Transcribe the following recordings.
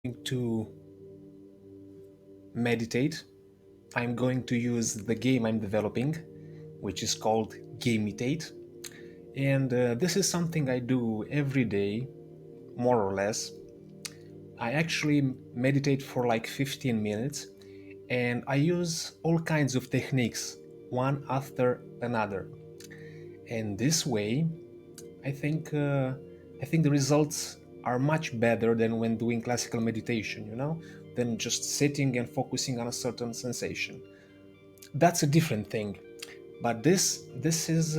To meditate, I'm going to use the game I'm developing, which is called Gamitate. And this is something I do every day, more or less. I actually meditate for like 15 minutes and I use all kinds of techniques, one after another. And this way, I think I think the results are much better than when doing classical meditation, than just sitting and focusing on a certain sensation. That's a different thing. But this is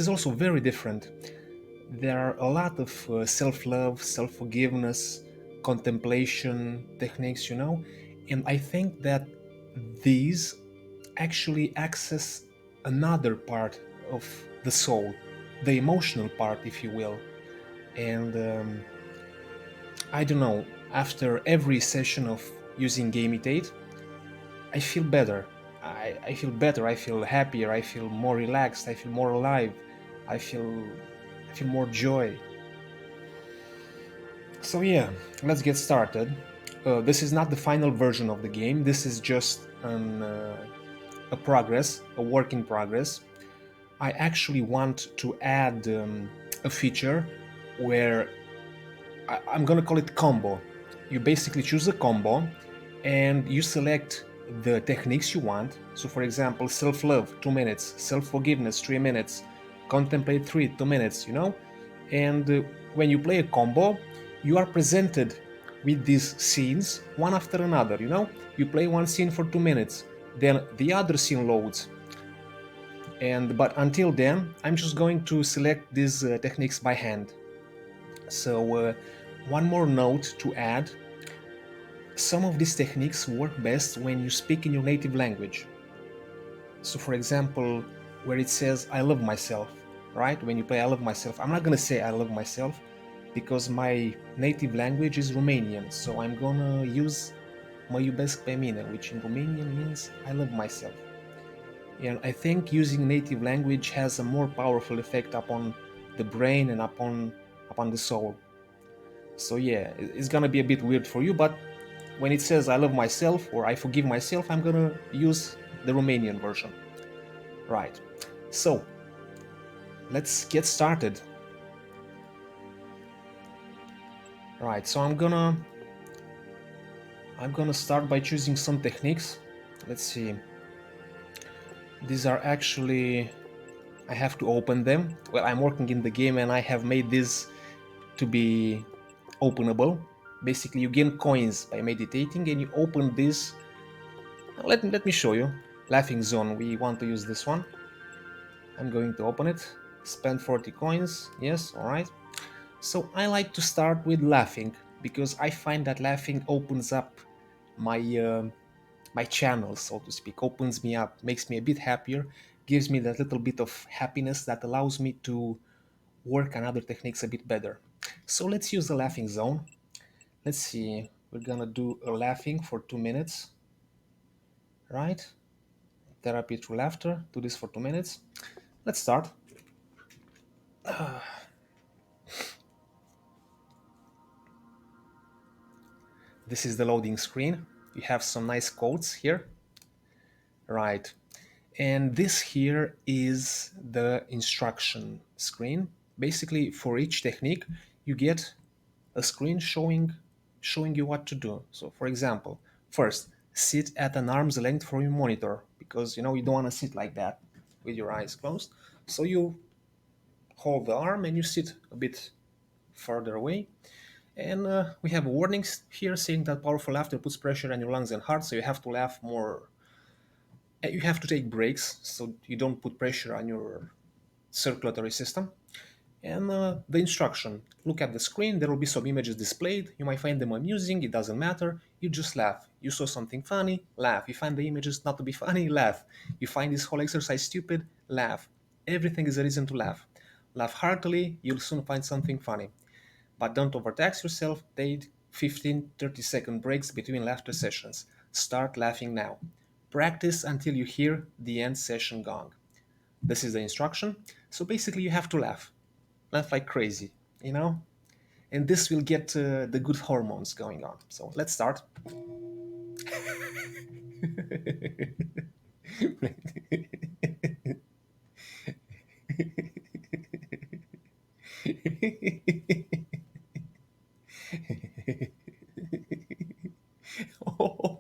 also very different. There are a lot of self-love, self-forgiveness, contemplation techniques, and I think that these actually access another part of the soul, the emotional part, if you will. And I don't know, after every session of using Gamitate, I feel better. I feel better. I feel happier. I feel more relaxed. I feel more alive. I feel I feel more joy. So yeah, let's get started. This is not the final version of the game. This is just a progress, a work in progress. I actually want to add a feature where I'm gonna call it combo. You basically choose a combo and you select the techniques you want. So, for example, self love, 2 minutes, self forgiveness, 3 minutes, contemplate 2 minutes, And when you play a combo, you are presented with these scenes one after another. You play one scene for 2 minutes, then the other scene loads. But until then, I'm just going to select these techniques by hand. So, one more note to add, some of these techniques work best when you speak in your native language. So, for example, where it says, I love myself, right? When you play I love myself, I'm not gonna say I love myself because my native language is Romanian. So, I'm gonna use mă iubesc pe mine, which in Romanian means I love myself. And I think using native language has a more powerful effect upon the brain and upon the soul. So yeah, it's gonna be a bit weird for you, but when it says I love myself or I forgive myself, I'm gonna use the Romanian version. Right. So let's get started. Right. So I'm gonna start by choosing some techniques. Let's see. These are actually, I have to open them. Well, I'm working in the game and I have made this to be openable. Basically, you gain coins by meditating and you open this. Let me show you. Laughing zone. We want to use this one. I'm going to open it. Spend 40 coins. Yes, all right. So I like to start with laughing because I find that laughing opens up my my channel, so to speak, opens me up, makes me a bit happier, gives me that little bit of happiness that allows me to work on other techniques a bit better. So let's use the laughing zone. Let's see. We're gonna do a laughing for 2 minutes, right? Therapy through laughter. Do this for 2 minutes. Let's start. This is the loading screen. You have some nice quotes here. Right. And this here is the instruction screen. Basically, for each technique, you get a screen showing you what to do. So, for example, first, sit at an arm's length from your monitor because you don't want to sit like that with your eyes closed. So you hold the arm and you sit a bit further away. And we have warnings here saying that powerful laughter puts pressure on your lungs and heart, so you have to laugh more. You have to take breaks so you don't put pressure on your circulatory system. And the instruction, look at the screen, there will be some images displayed. You might find them amusing, it doesn't matter. You just laugh. You saw something funny, laugh. You find the images not to be funny, laugh. You find this whole exercise stupid, laugh. Everything is a reason to laugh. Laugh heartily, you'll soon find something funny. But don't overtax yourself. Take 15-30-second breaks between laughter sessions. Start laughing now. Practice until you hear the end session gong. This is the instruction. So basically, you have to laugh. Laugh like crazy, you know? and this will get the good hormones going on. So let's start. Oh.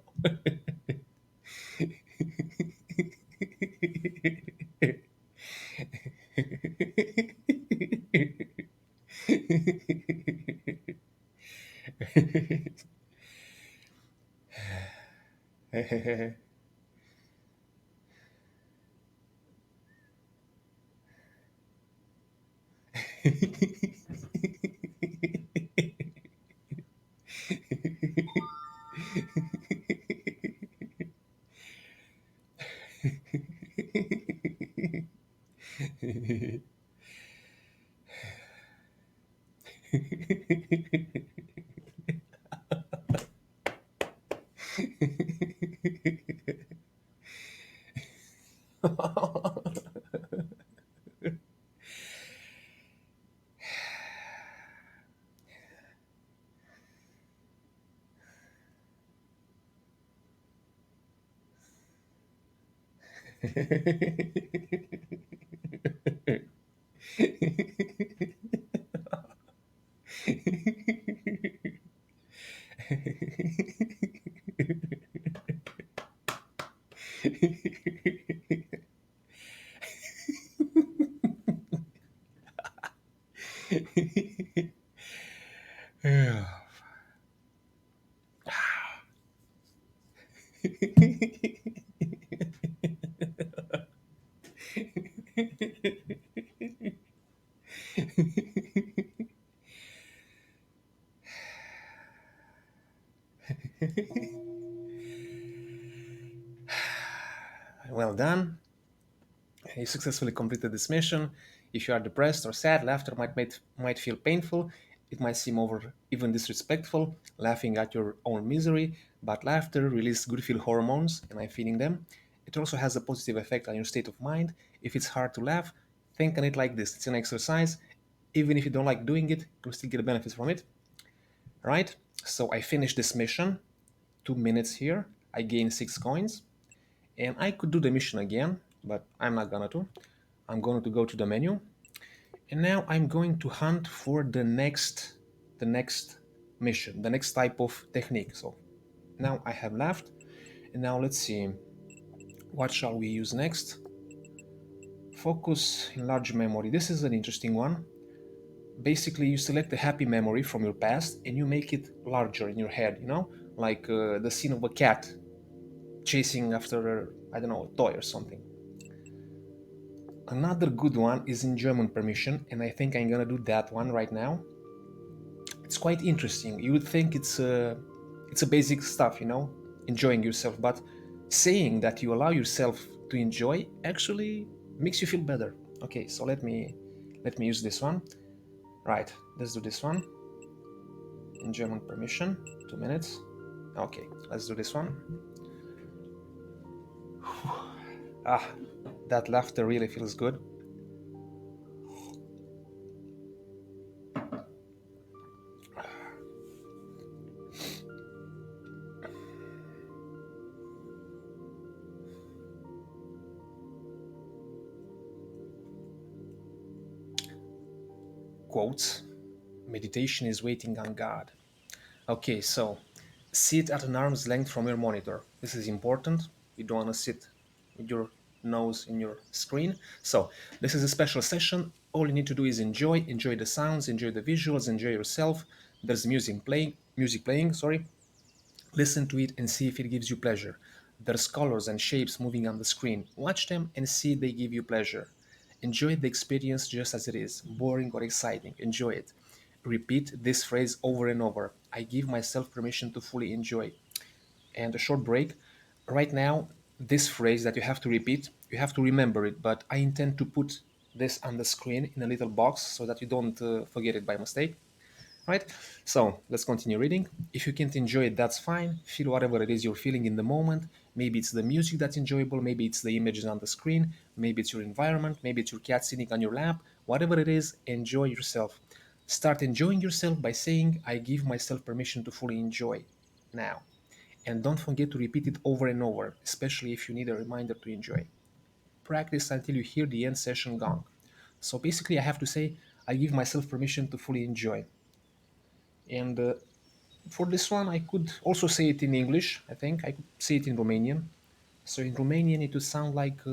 Yeah. Well done. You successfully completed this mission. If you are depressed or sad, laughter might feel painful. It might seem over even disrespectful, laughing at your own misery, but laughter releases good feel hormones, and I'm feeling them. It also has a positive effect on your state of mind. If it's hard to laugh, think on it like this. It's an exercise. Even if you don't like doing it, you'll still get benefits from it. Right? So I finished this mission. 2 minutes here. I gained 6 coins. And I could do the mission again, but I'm not gonna to. I'm going to go to the menu, and now I'm going to hunt for the next mission, the next type of technique. So now I have left, and now let's see, what shall we use next? Focus enlarge memory. This is an interesting one. Basically, you select a happy memory from your past and you make it larger in your head. Like the scene of a cat chasing after, I don't know, a toy or something. Another good one is enjoyment permission, and I think I'm gonna do that one right now. It's quite interesting. You would think it's a basic stuff, enjoying yourself, but saying that you allow yourself to enjoy actually makes you feel better. Okay, so let me use this one. Right, let's do this one. Enjoyment permission, 2 minutes. Okay, let's do this one. Ah, that laughter really feels good. Quotes: meditation is waiting on God. Okay, so sit at an arm's length from your monitor. This is important. You don't want to sit with your nose in your screen. So this is a special session. All you need to do is enjoy the sounds, enjoy the visuals, enjoy yourself. There's music playing, sorry. Listen to it and see if it gives you pleasure. There's colors and shapes moving on the screen. Watch them and see if they give you pleasure. Enjoy the experience just as it is, boring or exciting. Enjoy it. Repeat this phrase over and over. I give myself permission to fully enjoy. And a short break. Right now, this phrase that you have to repeat, you have to remember it, but I intend to put this on the screen in a little box so that you don't forget it by mistake. Right? So let's continue reading. If you can't enjoy it, that's fine. Feel whatever it is you're feeling in the moment. Maybe it's the music that's enjoyable. Maybe it's the images on the screen. Maybe it's your environment. Maybe it's your cat sitting on your lap. Whatever it is, enjoy yourself. Start enjoying yourself by saying, I give myself permission to fully enjoy now. And don't forget to repeat it over and over, especially if you need a reminder to enjoy. Practice until you hear the end session gong. So basically, I have to say, I give myself permission to fully enjoy. And for this one, I could also say it in English, I think. I could say it in Romanian. So in Romanian, it would sound like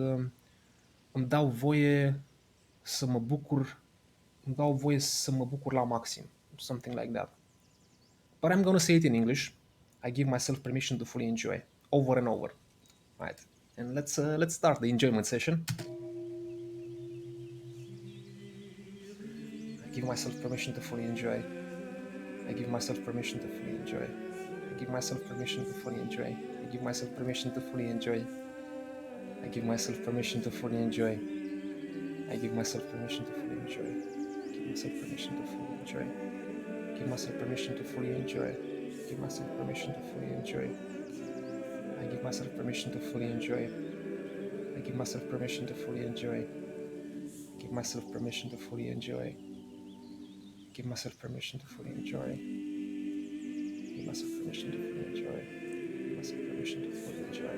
îmi dau voie să mă bucur, îmi dau voie să mă bucur la maxim, something like that. But I'm gonna say it in English. I give myself permission to fully enjoy over and over, right? And let's start the enjoyment session. I give myself permission to fully enjoy. I give myself permission to fully enjoy. I give myself permission to fully enjoy. I give myself permission to fully enjoy. I give myself permission to fully enjoy. I give myself permission to fully enjoy. Give myself permission to fully enjoy. Give myself permission to fully enjoy. Give myself permission to fully enjoy. I give myself permission to fully enjoy. I give myself permission to fully enjoy. Give myself permission to fully enjoy. Give myself permission to fully enjoy. Give myself permission to fully enjoy. Give myself permission to fully enjoy.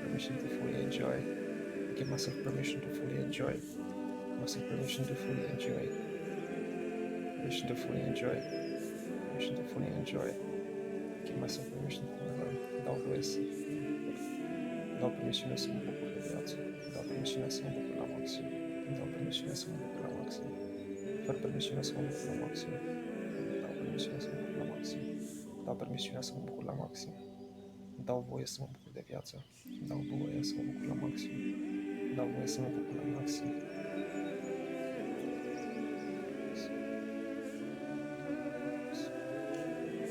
Permission to fully enjoy. Give myself permission to fully enjoy. Give myself permission to fully enjoy. Permission to fully enjoy. Permission to fully enjoy. Give myself permission to fully enjoy. Dau voie să dau permisiune să mă bucur de viață. Dau permisiune să mă bucur la maxim. Dau permisiune să mă bucur la maxim. Fără permisiune să mă bucur la maxim. Dau permisiune să mă bucur la maxim. Dau permisiune să mă bucur la maxim. Dau voie să mă bucur de viață. Dau voie să mă bucur la maxim. Dau voie să mă bucur la maxim.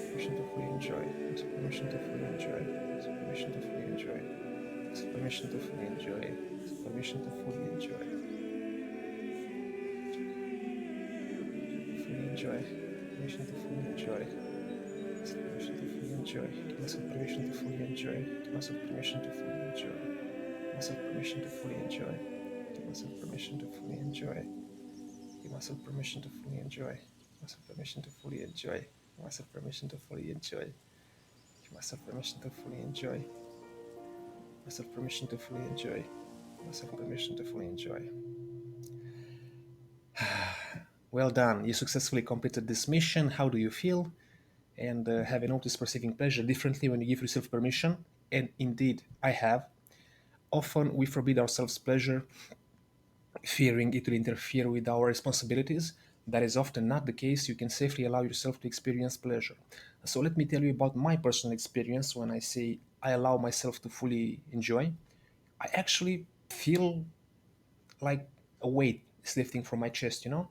Permission to fully enjoy. Permission to fully enjoy. Permission to fully enjoy. Permission to fully enjoy. Permission to fully enjoy. Fully enjoy. Permission to fully enjoy. Permission to fully enjoy. Give myself permission to fully enjoy. Give myself permission to fully enjoy. Give myself permission to fully enjoy. Give myself permission to fully enjoy. Give myself permission to fully enjoy. Give myself permission to fully enjoy. Give myself permission to fully enjoy. Give myself permission to fully enjoy. Give myself permission to fully enjoy. Give myself permission to fully enjoy. Well done. You successfully completed this mission. How do you feel? And have you noticed perceiving pleasure differently when you give yourself permission? And indeed, I have. Often we forbid ourselves pleasure, fearing it will interfere with our responsibilities. That is often not the case. You can safely allow yourself to experience pleasure. So let me tell you about my personal experience when I say I allow myself to fully enjoy. I actually feel like a weight is lifting from my chest, you know?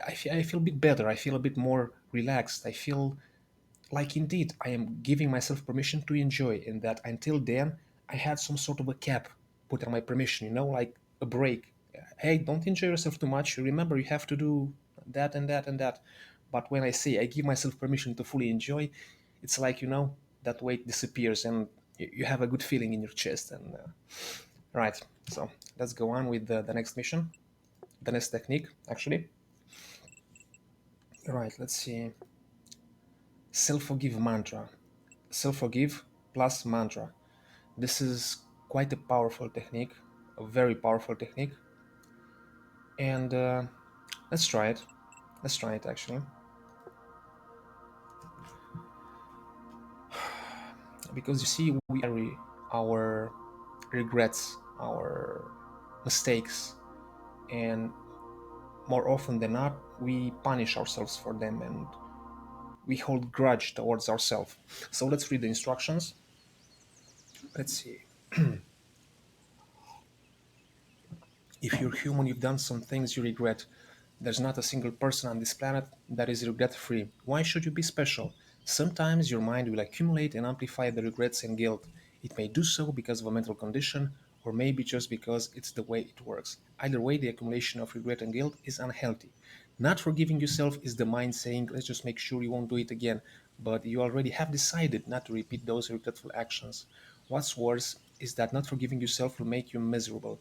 I feel a bit better. I feel a bit more relaxed. I feel like indeed I am giving myself permission to enjoy, and that until then I had some sort of a cap put on my permission, you know, like a break. Hey, don't enjoy yourself too much. Remember, you have to do that and that and that. But when I say I give myself permission to fully enjoy, it's like, you know, that weight disappears and you have a good feeling in your chest. And right, so let's go on with the next mission, the next technique, actually. Right, let's see. Self-forgive mantra. Self-forgive plus mantra. This is quite a powerful technique, a very powerful technique. And let's try it. Let's try it actually. Because you see, we carry our regrets, our mistakes, and more often than not, we punish ourselves for them and we hold grudge towards ourselves. So let's read the instructions. Let's see. If you're human, you've done some things you regret. There's not a single person on this planet that is regret-free. Why should you be special? Sometimes your mind will accumulate and amplify the regrets and guilt. It may do so because of a mental condition, or maybe just because it's the way it works. Either way, the accumulation of regret and guilt is unhealthy. Not forgiving yourself is the mind saying, let's just make sure you won't do it again. But you already have decided not to repeat those regretful actions. What's worse is that not forgiving yourself will make you miserable.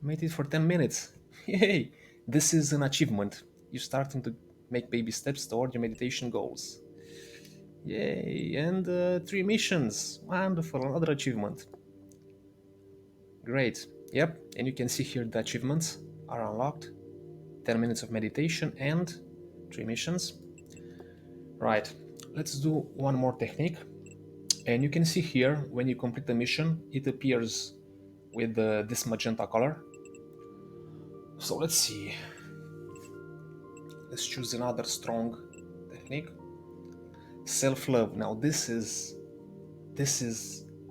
Made it for 10 minutes. Yay! This is an achievement. You're starting to make baby steps toward your meditation goals. Yay! And 3 missions. Wonderful. Another achievement. Great. Yep. And you can see here the achievements are unlocked. 10 minutes of meditation and 3 missions. Right. Let's do one more technique. And you can see here when you complete the mission, it appears with this magenta color. So let's see. Let's choose another strong technique. Self-love. Now this is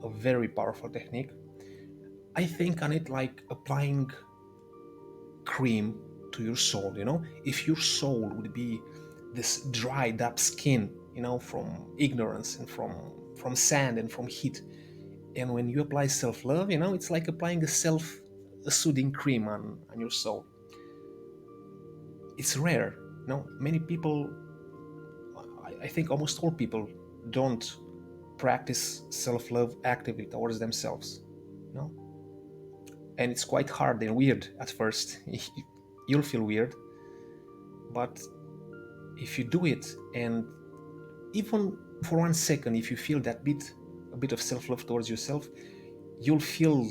a very powerful technique. I think on it like applying cream to your soul, if your soul would be this dried up skin, from ignorance and from sand and from heat. And when you apply self-love, it's like applying a soothing cream on your soul. It's rare. Many people, I think almost all people, don't practice self-love actively towards themselves. You know, and it's quite hard and weird at first. You'll feel weird, but if you do it, and even for 1 second, if you feel a bit of self-love towards yourself, you'll feel,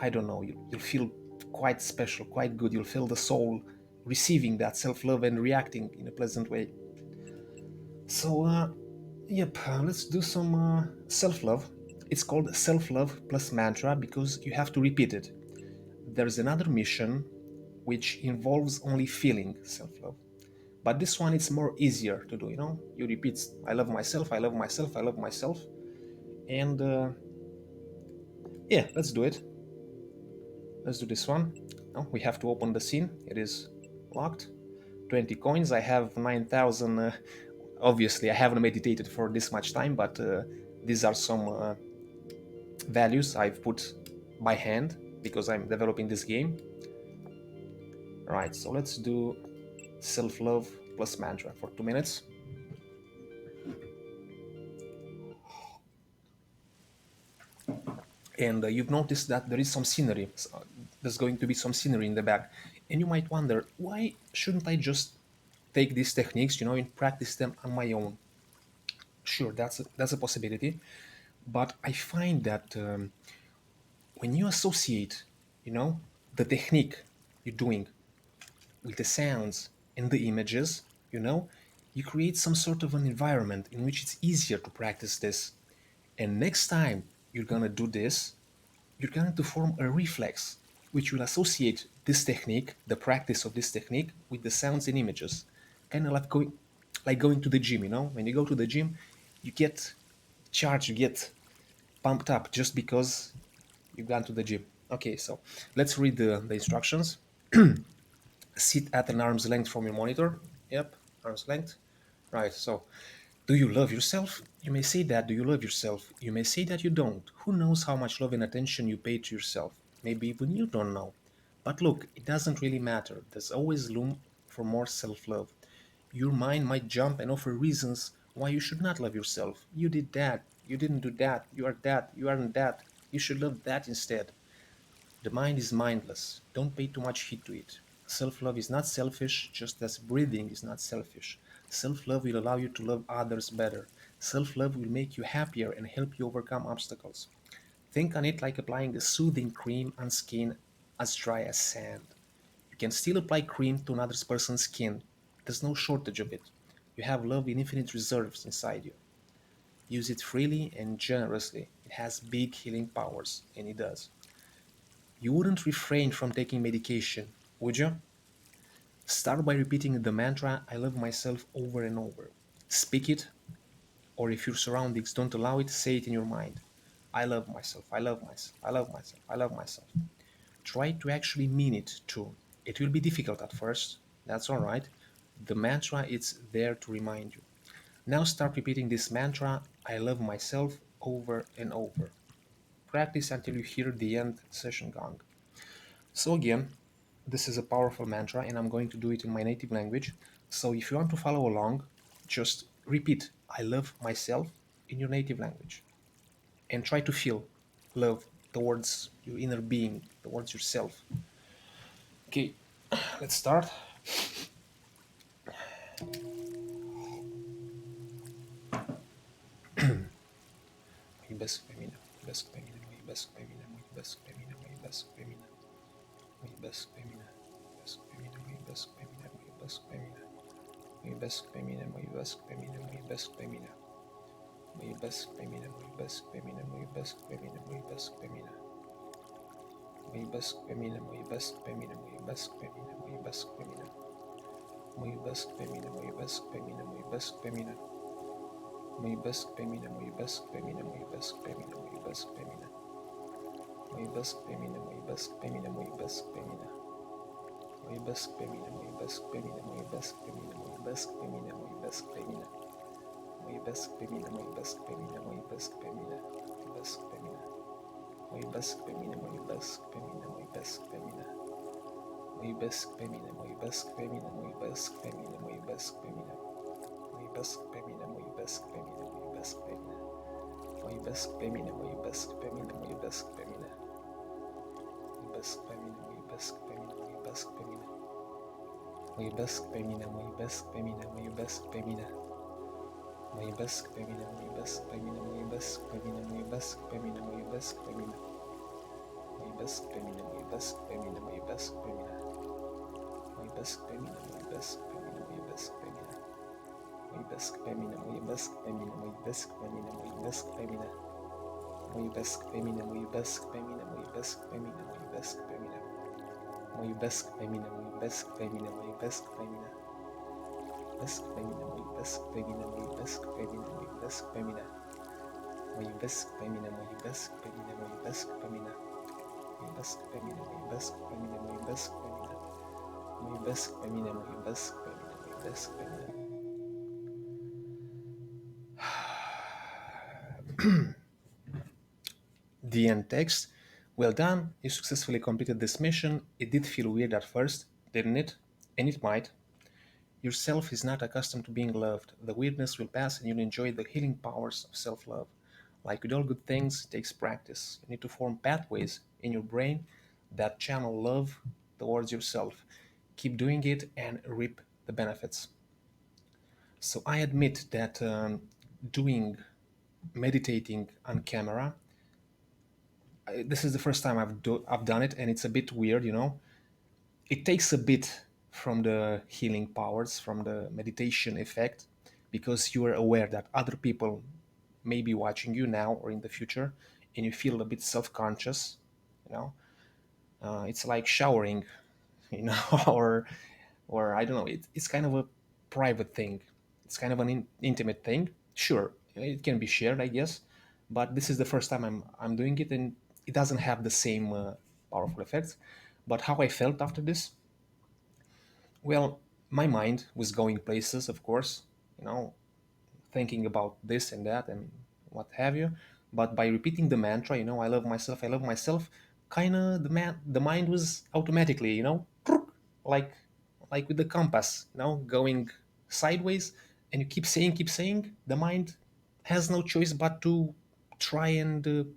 I don't know, you'll feel quite special, quite good. You'll feel the soul receiving that self-love and reacting in a pleasant way. So yep, let's do some self-love. It's called self-love plus mantra because you have to repeat it. There's another mission which involves only feeling self-love, but this one it's more easier to do. You repeat, I love myself, I love myself, I love myself. And yeah, let's do it. Let's do this one. Now we have to open the scene. It is locked. 20 coins. I have 9,000. Obviously I haven't meditated for this much time, but these are some values I've put by hand because I'm developing this game. Right, so let's do self-love plus mantra for 2 minutes. And you've noticed that there is some scenery. There's going to be some scenery in the back. And you might wonder, why shouldn't I just take these techniques, and practice them on my own? Sure, that's a possibility. But I find that when you associate, you know, the technique you're doing with the sounds and the images, you create some sort of an environment in which it's easier to practice this. And next time you're gonna do this, you're going to form a reflex which will associate this technique, the practice of this technique, with the sounds and images. Kind of like going to the gym, When you go to the gym, you get charged, you get pumped up just because you've gone to the gym. Okay, so let's read the instructions. Sit at an arm's length from your monitor. Yep, arm's length. Right, so do you love yourself? You may say that. Do you love yourself? You may say that you don't. Who knows how much love and attention you pay to yourself? Maybe even you don't know. But look, it doesn't really matter. There's always room for more self love. Your mind might jump and offer reasons why you should not love yourself. You did that. You didn't do that. You are that. You aren't that. You should love that instead. The mind is mindless. Don't pay too much heed to it. Self love is not selfish, just as breathing is not selfish. Self love will allow you to love others better. Self love will make you happier and help you overcome obstacles. Think on it like applying a soothing cream on skin as dry as sand. You can still apply cream to another person's skin. There's no shortage of it. You have love in infinite reserves inside you. Use it freely and generously. It has big healing powers, and it does. You wouldn't refrain from taking medication, would you? Start by repeating the mantra, I love myself, over and over. Speak it, or if your surroundings don't allow it, say it in your mind. I love myself, I love myself, I love myself, I love myself. Try to actually mean it too. It will be difficult at first, that's alright. The mantra is there to remind you. Now start repeating this mantra, I love myself, over and over. Practice until you hear the end session gong. So again, this is a powerful mantra and I'm going to do it in my native language. So if you want to follow along, just repeat, I love myself in your native language and try to feel love towards your inner being, towards yourself. Okay, let's start. Muy best femina, muy best femina, muy best femina, muy best femina, muy best femina, muy best femina, best femina, muy best femina, muy best femina, muy best femina, muy best femina, muy best femina, muy best femina, muy best femina, muy best femina, muy best femina, muy best femina, muy best femina, muy best femina, muy best femina, muy best femina, muy best femina, muy best femina. Muy best femina, muy best femina, muy best femina, muy best femina. Muy best femina, muy best femina, muy best femina. Muy best femina, muy best femina, muy best femina, muy best femina, muy best femina. Muy best femina, muy best femina, muy best femina, muy best femina. Muy best femina, muy best femina, muy best femina. Muy best femina, muy best femina, muy best femina, muy best femina. Muy best femina, muy best femina, muy best femina. Muy best femina, muy best femina, muy best femina. Muy best femina, muy best femina, muy best femina. Muy best femina, muy best femina, muy best femina. Muy best femina, muy best femina, muy best femina, muy best femina, muy best femina. Muy best femina, muy best femina, muy best femina. Muy best femina, muy best femina, muy best femina. Muy best femina, muy best femina, muy best femina, muy best femina. Muy best femina, muy best femina, muy best femina, muy best femina. Muy best femina, muy best femina, muy best femina. Best femina, muy best femina, muy best femina, muy best femina. Muy best femina, muy best femina, muy best femina. Muy best femina, muy best femina, muy best femina. Muy best femina, muy best femina, muy best femina. The end text. Well done, you successfully completed this mission. It did feel weird at first, didn't it? And it might. Yourself is not accustomed to being loved. The weirdness will pass and you'll enjoy the healing powers of self-love. Like with all good things, it takes practice. You need to form pathways in your brain that channel love towards yourself. Keep doing it and reap the benefits. So I admit that meditating on camera, this is the first time I've done it, and it's a bit weird, you know. It takes a bit from the healing powers, from the meditation effect, because you are aware that other people may be watching you now or in the future, and you feel a bit self-conscious, you know. It's like showering, you know, or I don't know. It's kind of a private thing. It's kind of an intimate thing. Sure, it can be shared, I guess, but this is the first time I'm doing it, and it doesn't have the same powerful effects. But how I felt after this? Well, my mind was going places, of course, you know, thinking about this and that and what have you. But by repeating the mantra, you know, I love myself, kind of the mind was automatically, you know, like like with the compass, you know, going sideways, and you keep saying, the mind has no choice but to try and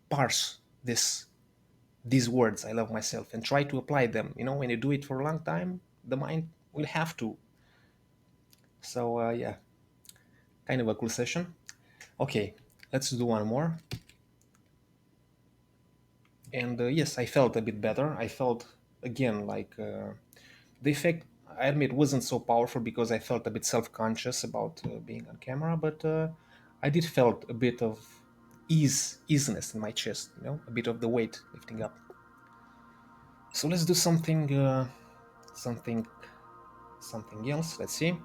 parse these words, I love myself, and try to apply them. You know, when you do it for a long time, the mind will have to. So yeah, kind of a cool session. Okay, let's do one more. And yes, I felt a bit better. I felt again like the effect, I admit, wasn't so powerful because I felt a bit self-conscious about being on camera, but I did felt a bit of easiness in my chest, you know, a bit of the weight lifting up. So let's do something something else. Let's see.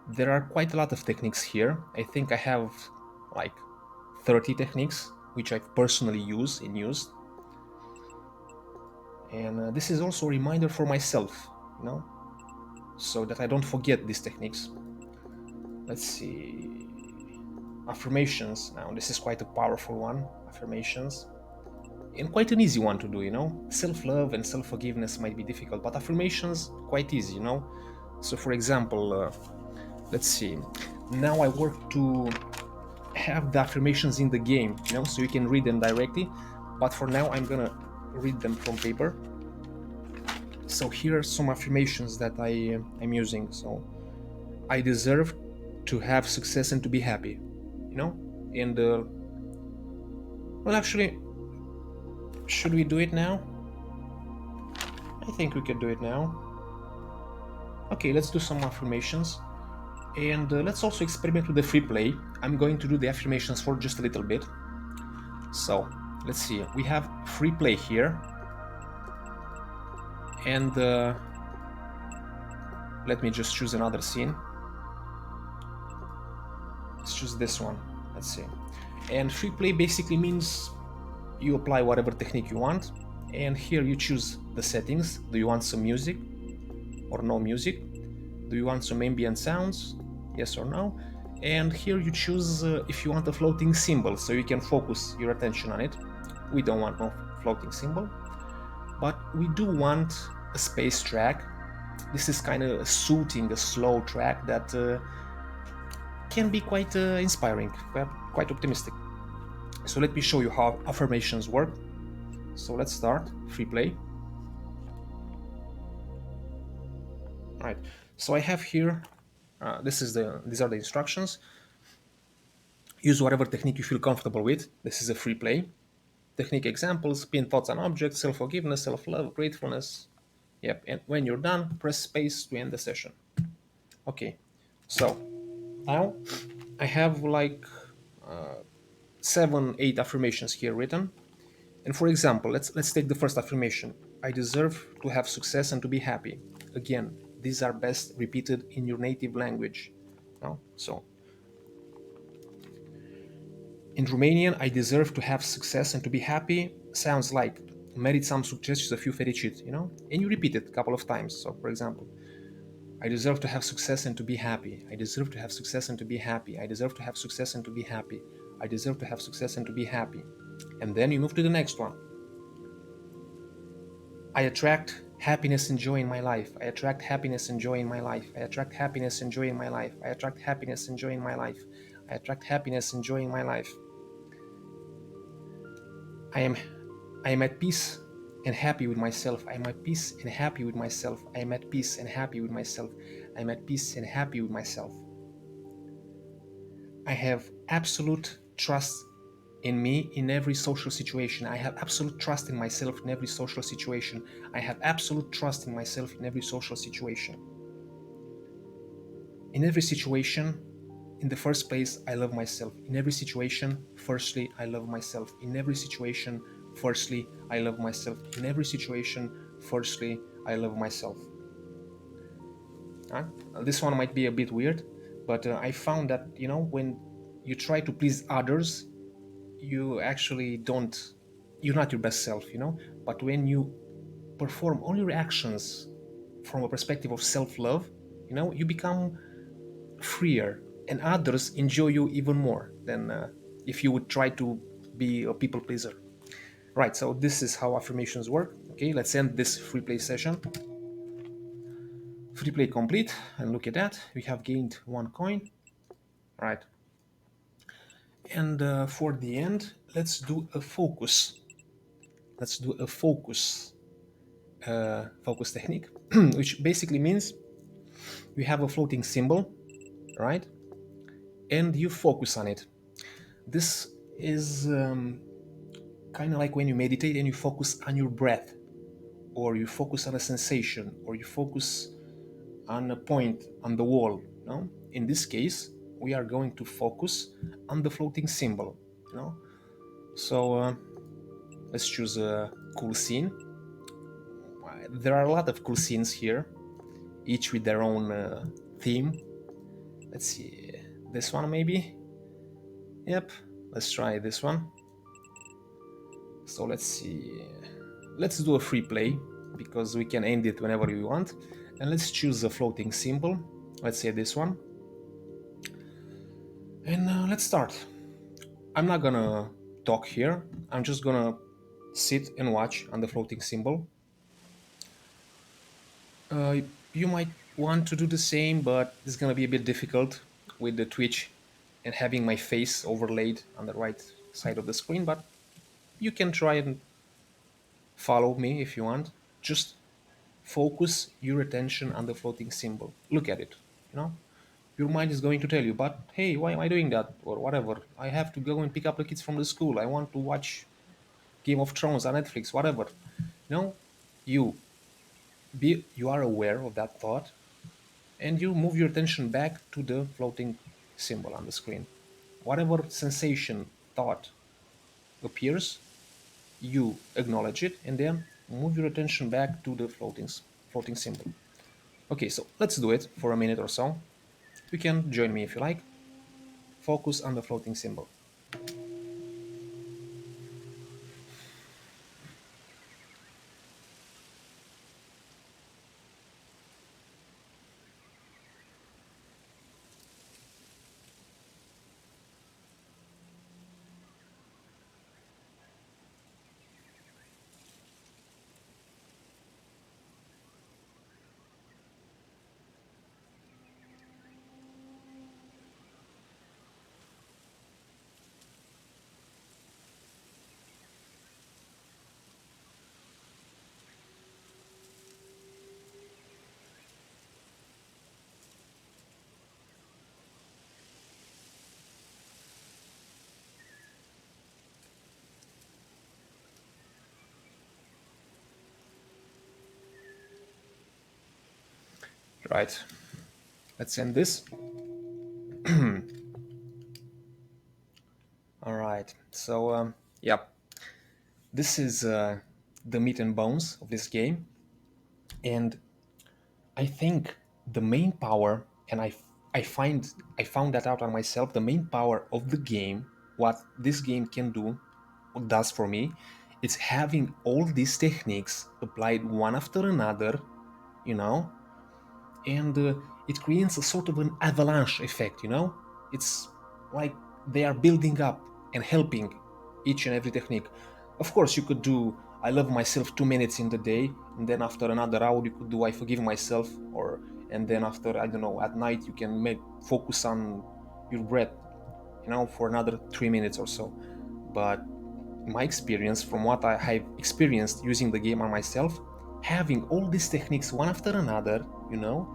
There are quite a lot of techniques here. I think I have like 30 techniques which I've personally used and used. And this is also a reminder for myself, you know, so that I don't forget these techniques. Let's see. Affirmations. Now, this is quite a powerful one. Affirmations. And quite an easy one to do, you know. Self-love and self-forgiveness might be difficult, but affirmations, quite easy, you know. So, for example, let's see. Now I work to have the affirmations in the game, you know, so you can read them directly. But for now, I'm gonna read them from paper. So here are some affirmations that I'm using. So I deserve to have success and to be happy, you know. And well, actually, should we do it now? I think we can do it now. Okay, let's do some affirmations. And let's also experiment with the free play. I'm going to do the affirmations for just a little bit. So let's see, we have free play here. And let me just choose another scene. Let's choose this one. Let's see. And free play basically means you apply whatever technique you want. And here you choose the settings. Do you want some music or no music? Do you want some ambient sounds? Yes or no? And here you choose if you want a floating symbol, so you can focus your attention on it. We don't want no floating symbol, but we do want a space track. This is kind of soothing, a slow track that can be quite inspiring, quite optimistic. So let me show you how affirmations work. So let's start free play. All right. So I have here. These are the instructions. Use whatever technique you feel comfortable with. This is a free play. Technique examples: pin thoughts on objects, self-forgiveness, self-love, gratefulness. Yep. And when you're done, press space to end the session. Okay. So now I have like 7, 8 affirmations here written. And for example, let's take the first affirmation. I deserve to have success and to be happy. Again, these are best repeated in your native language. No? So in Romanian, I deserve to have success and to be happy sounds like merit some succes și să fiu fericit, you know? And you repeat it a couple of times. So for example, I deserve to have success and to be happy. I deserve to have success and to be happy. I deserve to have success and to be happy. I deserve to have success and to be happy. And then you move to the next one. I attract happiness and joy in my life. I attract happiness and joy in my life. I attract happiness and joy in my life. I attract happiness and joy in my life. I attract happiness and joy in my life. I am at peace and happy with myself. I am at peace and happy with myself. I am at peace and happy with myself. I am at peace and happy with myself. I have absolute trust in me in every social situation. I have absolute trust in myself in every social situation. I have absolute trust in myself in every social situation. In every situation, in the first place, I love myself. In every situation, firstly, I love myself. In every situation, firstly, I love myself. In every situation, firstly, I love myself. This one might be a bit weird, but I found that, you know, when you try to please others, you actually don't, you're not your best self, you know. But when you perform all your actions from a perspective of self-love, you know, you become freer and others enjoy you even more than if you would try to be a people pleaser. Right, so this is how affirmations work. Okay, let's end this free play session. Free play complete, and look at that, we have gained 1 coin. Right, and for the end, let's do a focus. Let's do a focus technique, which basically means you have a floating symbol, right? And you focus on it. This is kind of like when you meditate and you focus on your breath, or you focus on a sensation, or you focus on a point on the wall. No? In this case, we are going to focus on the floating symbol. You know? So let's choose a cool scene. There are a lot of cool scenes here, each with their own theme. Let's see, this one maybe? Yep, let's try this one. So let's see, let's do a free play because we can end it whenever we want. And let's choose a floating symbol. Let's say this one. And let's start. I'm not gonna talk here. I'm just gonna sit and watch on the floating symbol. You might want to do the same, but it's gonna be a bit difficult with the Twitch and having my face overlaid on the right side of the screen, but you can try and follow me if you want. Just focus your attention on the floating symbol. Look at it, you know. Your mind is going to tell you, but hey, why am I doing that? Or whatever. I have to go and pick up the kids from the school. I want to watch Game of Thrones on Netflix, whatever. You know, you you are aware of that thought, and you move your attention back to the floating symbol on the screen. Whatever sensation, thought appears, you acknowledge it, and then move your attention back to the floating symbol. Okay, so let's do it for a minute or so. You can join me if you like. Focus on the floating symbol. Right. Let's end this. All right. So, yeah, this is the meat and bones of this game. And I think the main power, and I found that out on myself, the main power of the game, what this game can do, does for me, it's having all these techniques applied one after another, you know, and it creates a sort of an avalanche effect, you know. It's like they are building up and helping each and every technique. Of course, you could do I love myself 2 minutes in the day, and then after another hour you could do I forgive myself, or and then after, I don't know, at night you can focus on your breath, you know, for another 3 minutes or so. But in my experience, from what I have experienced using the game on myself, having all these techniques one after another, you know,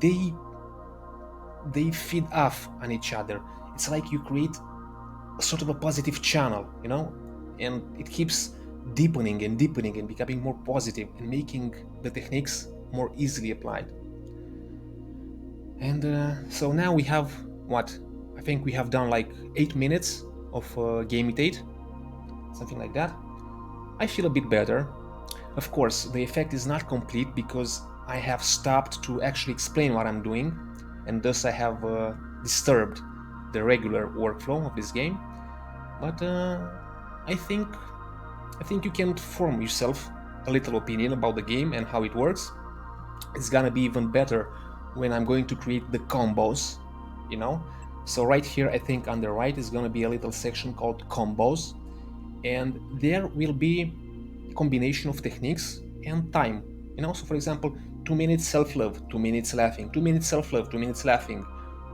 they feed off on each other. It's like you create a sort of a positive channel, you know, and it keeps deepening and deepening and becoming more positive and making the techniques more easily applied. And so now we have what I think we have done like 8 minutes of Gamitate, something like that. I feel a bit better. Of course, the effect is not complete because I have stopped to actually explain what I'm doing, and thus I have disturbed the regular workflow of this game. But I think you can form yourself a little opinion about the game and how it works. It's gonna be even better when I'm going to create the combos, you know. So right here, I think on the right is gonna be a little section called combos, and there will be combination of techniques and time, you know. So for example, 2 minutes self-love, 2 minutes laughing, 2 minutes self-love, 2 minutes laughing,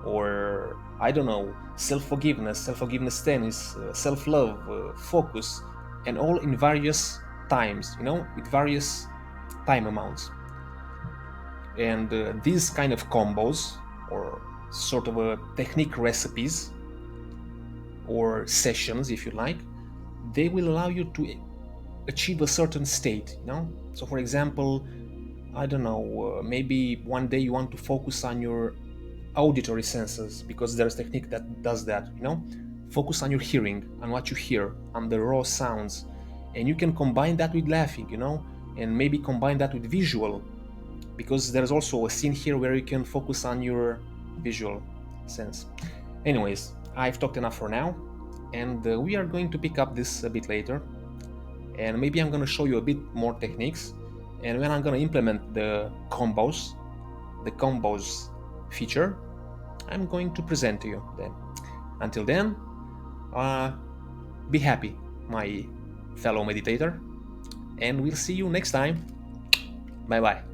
or I don't know, self-forgiveness tennis, self-love, focus, and all in various times, you know, with various time amounts. And these kind of combos, or sort of a technique recipes or sessions if you like, they will allow you to achieve a certain state, you know. So for example, I don't know, maybe one day you want to focus on your auditory senses because there's a technique that does that, you know. Focus on your hearing, on what you hear, on the raw sounds, and you can combine that with laughing, you know, and maybe combine that with visual, because there's also a scene here where you can focus on your visual sense. Anyways, I've talked enough for now, and we are going to pick up this a bit later, and maybe I'm going to show you a bit more techniques, and when I'm going to implement the combos feature, I'm going to present to you then. Until then, be happy, my fellow meditator, and we'll see you next time. Bye bye.